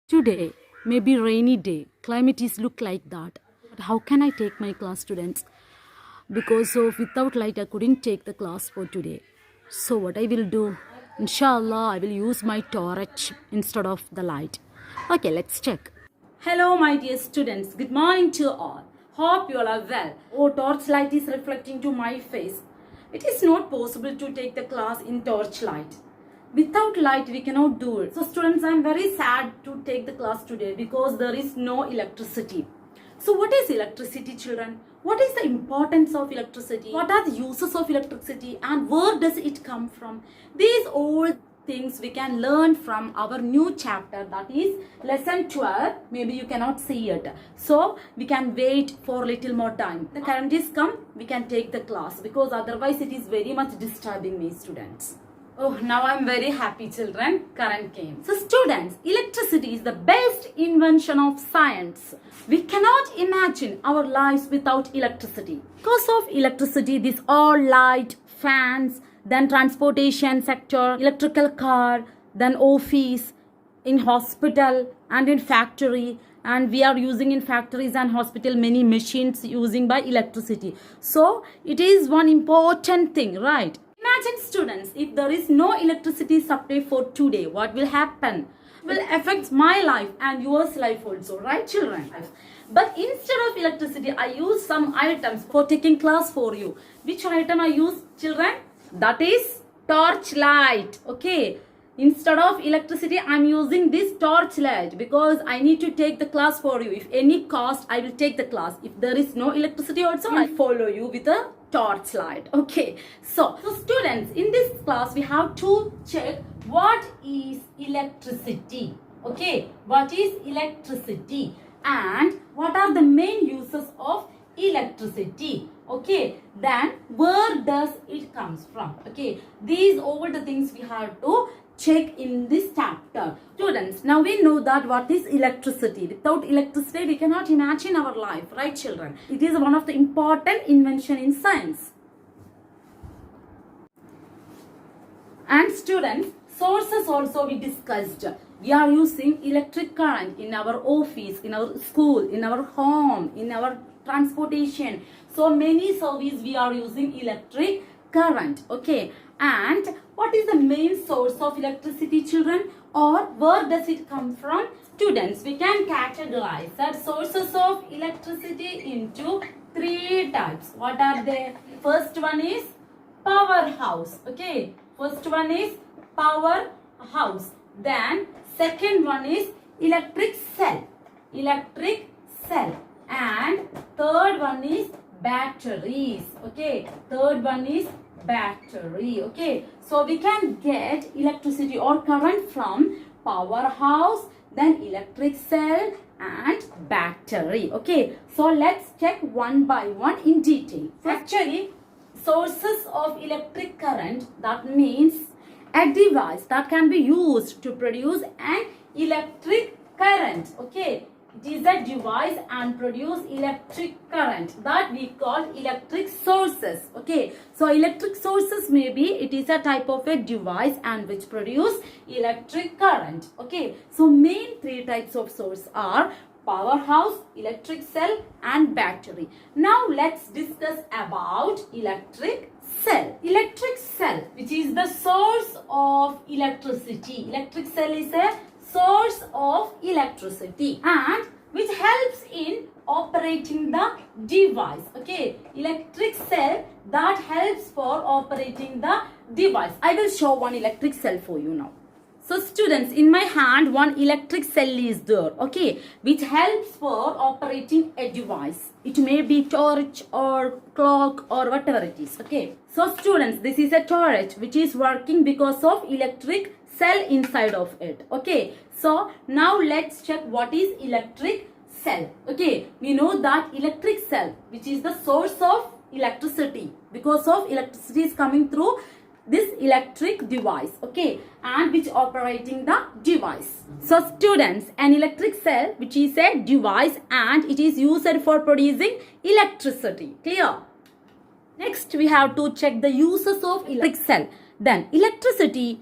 Today may be rainy day. Climate is look like that. But how can I take my class students? Because of without light I couldn't take the class for today. So what I will do? Inshallah, I will use my torch instead of the light. Okay, let's check. Hello, my dear students. Good morning to all. Hope you all are well. Oh, torch light is reflecting to my face. It is not possible to take the class in torch light. Without light we cannot do it. So students, I am very sad to take the class today because there is no electricity. So what is electricity, children? What is the importance of electricity? What are the uses of electricity and where does it come from? These all things we can learn from our new chapter, that is lesson 12. Maybe you cannot see it, so we can wait for little more time. The current is come, we can take the class because otherwise it is very much disturbing me, students. Oh, now I'm very happy, children. Current came. So students, electricity is the best invention of science. We cannot imagine our lives without electricity. Because of electricity, this all light, fans, then transportation sector, electrical car, then office, in hospital and in factory, and we are using in factories and hospital many machines using by electricity. So it is one important thing, right? Imagine, students, if there is no electricity supply for today, what will happen? Will affect my life and yours life also, right, children? But instead of electricity, I use some items for taking class for you. Which item I use, children? That is torch light. Okay. Instead of electricity, I am using this torch light because I need to take the class for you. If any cost, I will take the class. If there is no electricity also, I follow you with a torch light. Okay. So students, in this class, we have to check what is electricity. Okay. What is electricity and what are the main uses of electricity. Okay, then where does it comes from? Okay, these all the things we have to check in this chapter. Students, now we know that what is electricity. Without electricity we cannot imagine our life, right, children? It is one of the important invention in science. And students, sources also we discussed. We are using electric current in our office, in our school, in our home, in our transportation. So many services we are using electric current. Okay. And what is the main source of electricity, children? Or where does it come from? Students, we can categorize that sources of electricity into three types. What are they? First one is powerhouse. Okay. First one is powerhouse. Then second one is electric cell. Electric cell. And third one is batteries. Okay. Third one is battery. Okay. So we can get electricity or current from powerhouse, then electric cell and battery. Okay. So let's check one by one in detail. Actually, sources of electric current, that means a device that can be used to produce an electric current. Okay. It is a device and produce electric current that we call electric sources. Okay. So electric sources maybe it is a type of a device and which produce electric current. Okay. So main three types of source are powerhouse, electric cell and battery. Now let's discuss about electric cell. Electric cell, which is the source of electricity. Electric cell is a source of electricity and which helps in operating the device. Okay, electric cell that helps for operating the device. I will show one electric cell for you now. So students, in my hand one electric cell is there, okay, which helps for operating a device. It may be torch or clock or whatever it is, okay. So students, this is a torch which is working because of electric cell inside of it. Okay. So now let's check what is electric cell. Okay. We know that electric cell, which is the source of electricity, because of electricity is coming through this electric device. Okay. And which operating the device. So students, an electric cell which is a device and it is used for producing electricity. Clear? Next we have to check the uses of electric cell. Then electricity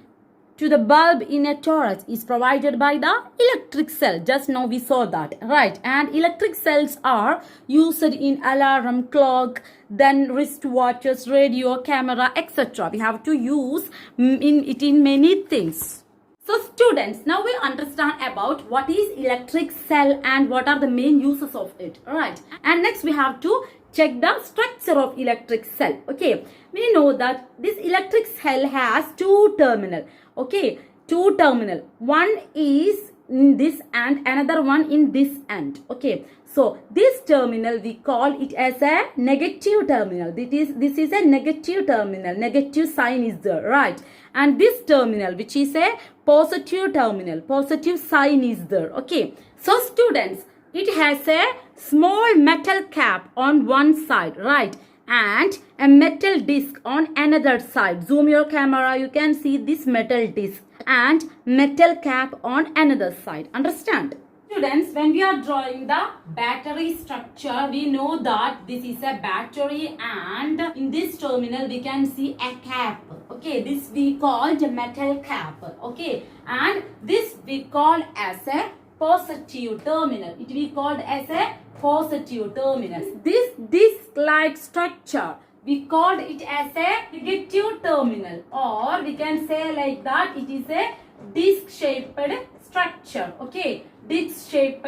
to the bulb in a torus is provided by the electric cell. Just now we saw that, right? And electric cells are used in alarm, clock, then wristwatches, radio, camera, etc. We have to use it in many things. So students, now we understand about what is electric cell and what are the main uses of it, right? And next we have to check the structure of electric cell. Okay, we know that this electric cell has two terminal. Okay, two terminal. One is in this end, another one in this end. Okay, so this terminal we call it as a negative terminal. This is a negative terminal. Negative sign is there, right? And this terminal, which is a positive terminal, positive sign is there. Okay, so students, it has a small metal cap on one side, right? And a metal disc on another side. Zoom your camera, you can see this metal disc and metal cap on another side. Understand? Students, when we are drawing the battery structure, we know that this is a battery and in this terminal we can see a cap. Okay, this we called metal cap. Okay, and this we call as a positive terminal. It we called as a positive terminal. This disc-like structure, we called it as a negative terminal, or we can say like that it is a disc-shaped structure. Okay, disc-shaped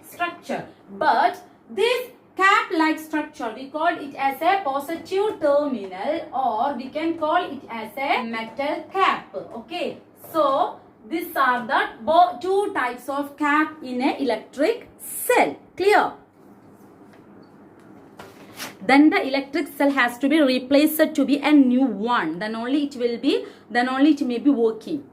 structure. But this cap-like structure, we call it as a positive terminal, or we can call it as a metal cap. Okay, so these are the two types of cap in an electric cell. Clear? Then the electric cell has to be replaced to be a new one. Then only it may be working.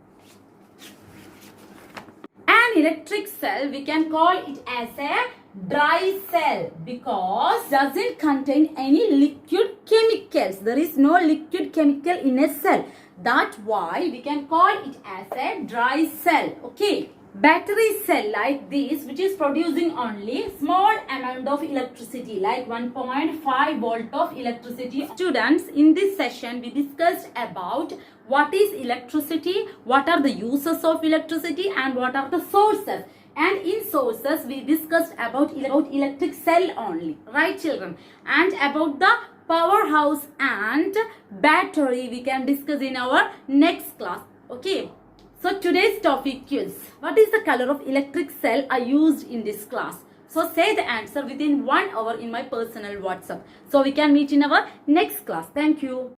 An electric cell, we can call it as a dry cell because doesn't contain any liquid chemicals. There is no liquid chemical in a cell. That's why we can call it as a dry cell. Okay. Battery cell like this, which is producing only small amount of electricity, like 1.5 volt of electricity. Students, in this session we discussed about what is electricity, what are the uses of electricity, and what are the sources. And in sources we discussed about electric cell only, right children? And about the powerhouse and battery we can discuss in our next class. Okay. So today's topic is, what is the color of electric cell I used in this class? So say the answer within 1 hour in my personal WhatsApp. So we can meet in our next class. Thank you.